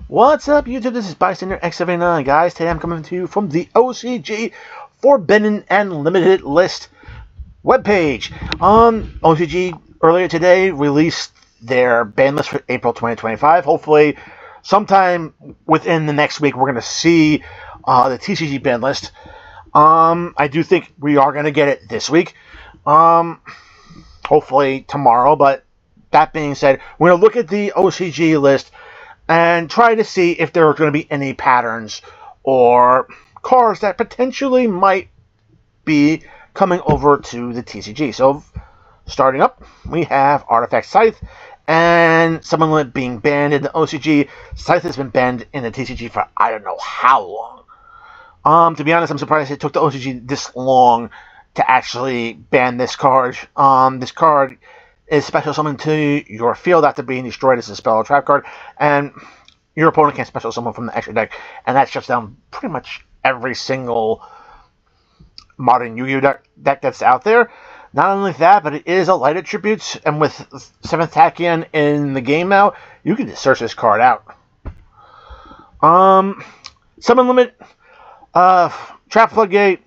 What's up, YouTube? This is Bystanderx79, guys. Today I'm coming to you from the OCG Forbidden and Limited List webpage. OCG earlier today released their ban list for April 2025. Hopefully, sometime within the next week, we're going to see the TCG ban list. I do think we are going to get it this week. Hopefully tomorrow, but that being said, we're going to look at the OCG list and try to see if there are going to be any patterns or cards that potentially might be coming over to the TCG. So, starting up, we have Artifact Scythe and Summon Limit being banned in the OCG. Scythe has been banned in the TCG for I don't know how long. To be honest, I'm surprised it took the OCG this long to actually ban this card. This card is special summon to your field after being destroyed as a spell or trap card, and your opponent can special summon from the extra deck, and that shuts down pretty much every single modern Yu-Gi-Oh deck that's out there. Not only that, but it is a light attribute, and with 7th Tachyon in the game now, you can just search this card out. Summon Limit, Trap Floodgate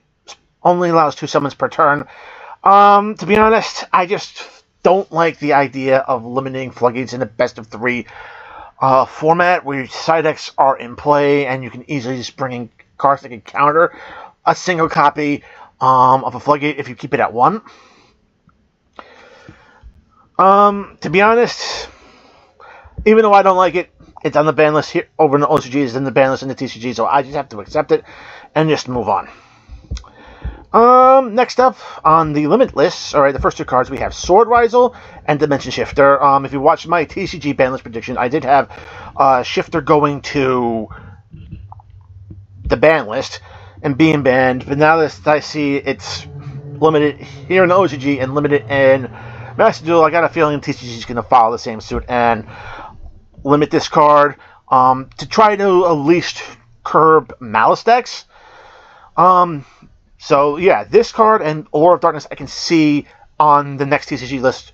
only allows 2 summons per turn. To be honest, I just don't like the idea of limiting floodgates in a best of 3 format where side decks are in play and you can easily just bring in cards that can counter a single copy of a floodgate if you keep it at 1. To be honest, even though I don't like it, it's on the ban list here over in the OCG, it's in the ban list in the TCG, so I just have to accept it and just move on. Next up on the limit list, alright, the first 2 cards, we have Sword Risal and Dimension Shifter. If you watched my TCG ban list prediction, I did have Shifter going to the ban list and being banned, but now that I see it's limited here in the OCG and limited in Master Duel, I got a feeling TCG is going to follow the same suit and limit this card to try to at least curb Malice decks. So, yeah, this card and Aura of Darkness I can see on the next TCG list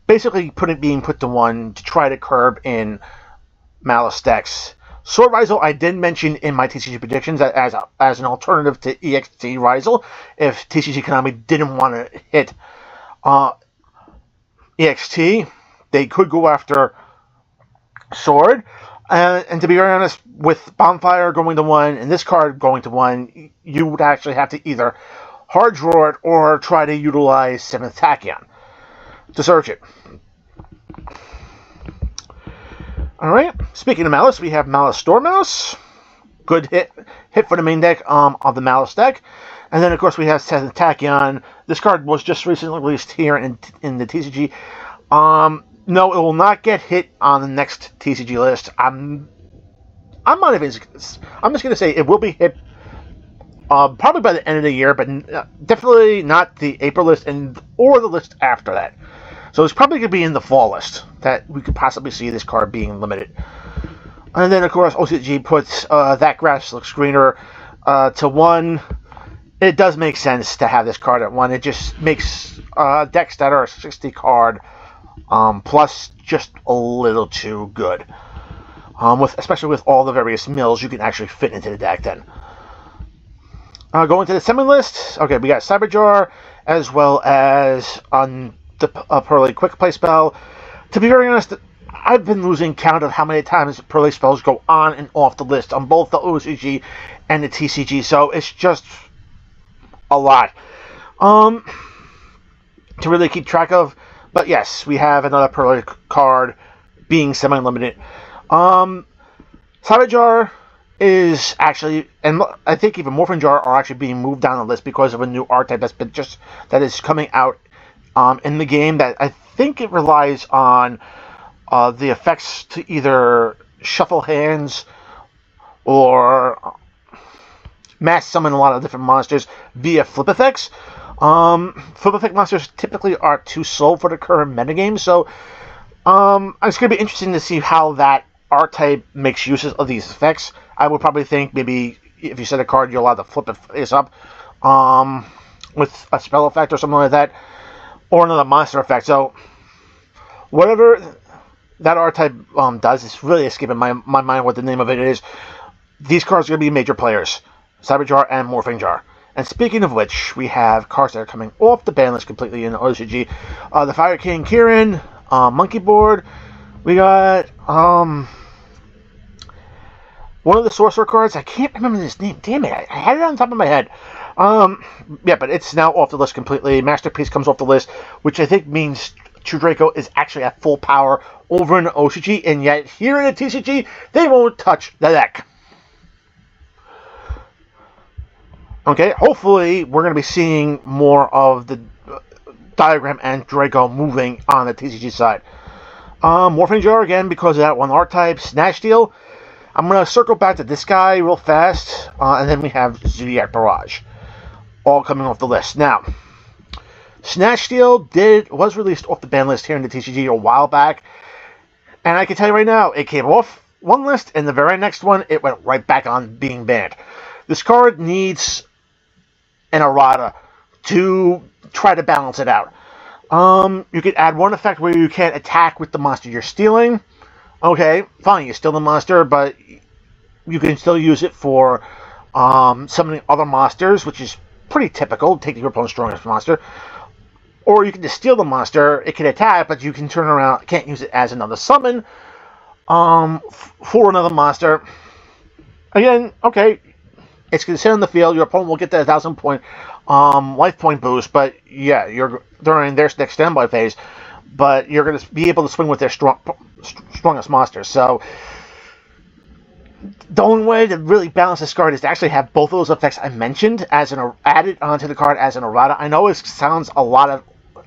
basically being put to 1 to try to curb in Malice decks. Sword Risal I did mention in my TCG predictions as an alternative to EXT Risal. If TCG Konami didn't want to hit EXT, they could go after Sword. And to be very honest, with Bonfire going to 1 and this card going to 1, you would actually have to either hard draw it or try to utilize 7th Tachyon to search it. Alright, speaking of Malice, we have Malice Stormmouse. Good hit for the main deck of the Malice deck. And then, of course, we have 7th Tachyon. This card was just recently released here in the TCG. No, it will not get hit on the next TCG list. I'm not even. I'm just gonna say it will be hit probably by the end of the year, but definitely not the April list or the list after that. So it's probably gonna be in the fall list that we could possibly see this card being limited. And then of course OCG puts That Grass Looks Greener to 1. It does make sense to have this card at 1. It just makes decks that are 60 card. Plus just a little too good. Especially with all the various mills you can actually fit into the deck then. Going to the summon list, okay, we got Cyberjar as well as on the Pearly Quick Play spell. To be very honest, I've been losing count of how many times Pearly spells go on and off the list on both the OCG and the TCG, so it's just a lot to really keep track of. But yes, we have another Pearly card being semi-limited. Cyberjar is actually, and I think even Morphin Jar are actually being moved down the list because of a new archetype that is coming out in the game that I think it relies on the effects to either shuffle hands or mass summon a lot of different monsters via flip effects. Flip effect monsters typically are too slow for the current metagame, so it's going to be interesting to see how that archetype makes use of these effects. I would probably think maybe if you set a card, you're allowed to flip it face up with a spell effect or something like that, or another monster effect. So whatever that archetype does. It's really escaping my mind what the name of it is. These cards are going to be major players. Cyberjar and Morphing Jar. And speaking of which, we have cards that are coming off the ban list completely in the OCG. The Fire King Kieran, Monkey Board. We got one of the Sorcerer cards. I can't remember his name. Damn it, I had it on top of my head. Yeah, but it's now off the list completely. Masterpiece comes off the list, which I think means True Draco is actually at full power over in the OCG, and yet here in the TCG, they won't touch the deck. Okay, hopefully we're going to be seeing more of the Diagram and Draco moving on the TCG side. Morphing Jar again because of that one archetype. Snatch Steal. I'm going to circle back to this guy real fast, and then we have Zodiac Barrage, all coming off the list. Now, Snatch Steal was released off the ban list here in the TCG a while back, and I can tell you right now, it came off one list, and the very next one, it went right back on being banned. This card needs an errata to try to balance it out. You could add one effect where you can't attack with the monster you're stealing. Okay, fine, you steal the monster, but you can still use it for summoning other monsters, which is pretty typical. Take your opponent's strongest monster. Or you can just steal the monster, it can attack, but you can turn around, can't use it as another summon for another monster. Again, okay, it's going to sit on the field, your opponent will get that 1,000-point life point boost, but yeah, you're during their next standby phase, but you're going to be able to swing with their strongest monsters. So the only way to really balance this card is to actually have both of those effects I mentioned as added onto the card as an errata. I know it sounds a lot of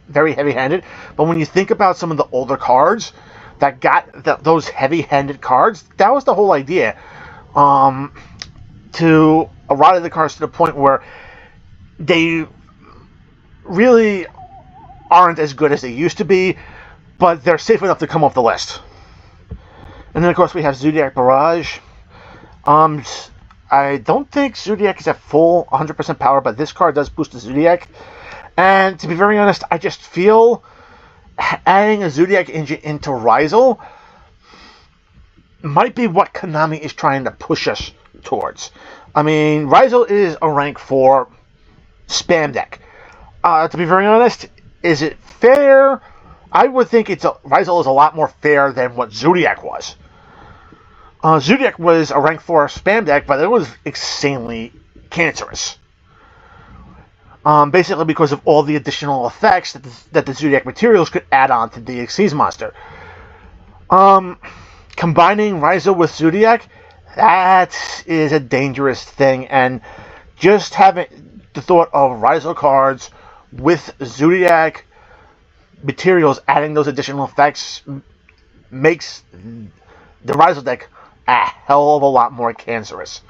very heavy-handed, but when you think about some of the older cards that got those heavy-handed cards, that was the whole idea. To errata the cards to the point where they really aren't as good as they used to be, but they're safe enough to come off the list. And then, of course, we have Zodiac Barrage. I don't think Zodiac is at full 100% power, but this card does boost the Zodiac. And to be very honest, I just feel adding a Zodiac engine into Rizal might be what Konami is trying to push us towards. I mean, Rizal is a rank 4 spam deck. To be very honest, is it fair? I would think Rizal is a lot more fair than what Zodiac was. Zodiac was a rank 4 spam deck, but it was insanely cancerous. Basically because of all the additional effects that the Zodiac materials could add on to the Xyz monster. Combining Rizal with Zodiac, that is a dangerous thing, and just having the thought of Rizal cards with Zodiac materials adding those additional effects makes the Rizal deck a hell of a lot more cancerous.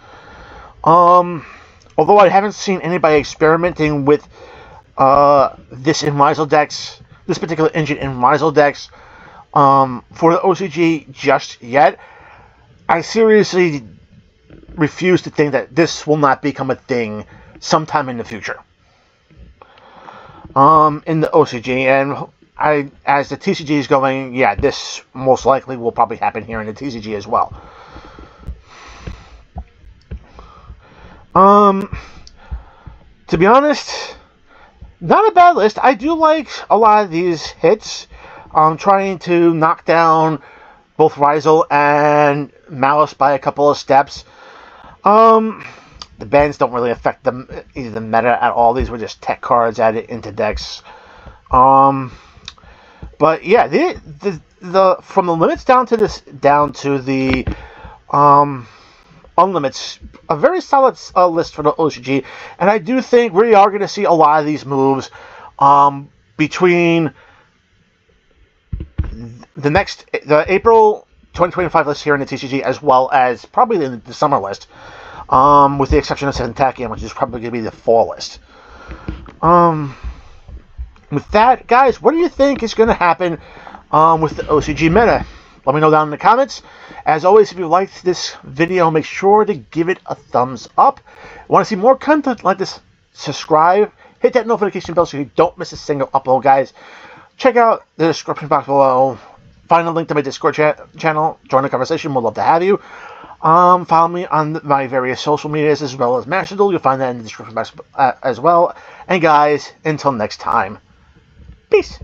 Although I haven't seen anybody experimenting with this in Rizal decks, this particular engine in Rizal decks for the OCG just yet, I seriously refuse to think that this will not become a thing sometime in the future. In the OCG, and as the TCG is going, yeah, this most likely will probably happen here in the TCG as well. To be honest, not a bad list. I do like a lot of these hits. Trying to knock down both Rizal and Malice by a couple of steps. The bans don't really affect either the meta at all. These were just tech cards added into decks. But yeah, the from the limits down to the unlimits, a very solid list for the OCG, and I do think we are going to see a lot of these moves between the April 2025 list here in the TCG, as well as probably the summer list, with the exception of Sentakian, which is probably going to be the fall list. With that, guys, what do you think is going to happen with the OCG meta? Let me know down in the comments. As always, if you liked this video, make sure to give it a thumbs up. Want to see more content like this? Subscribe. Hit that notification bell so you don't miss a single upload, guys. Check out the description box below find a link to my Discord channel. Join the conversation. We'd love to have you. Follow me on my various social medias as well as Mashable. You'll find that in the description box as well. And guys, until next time, peace.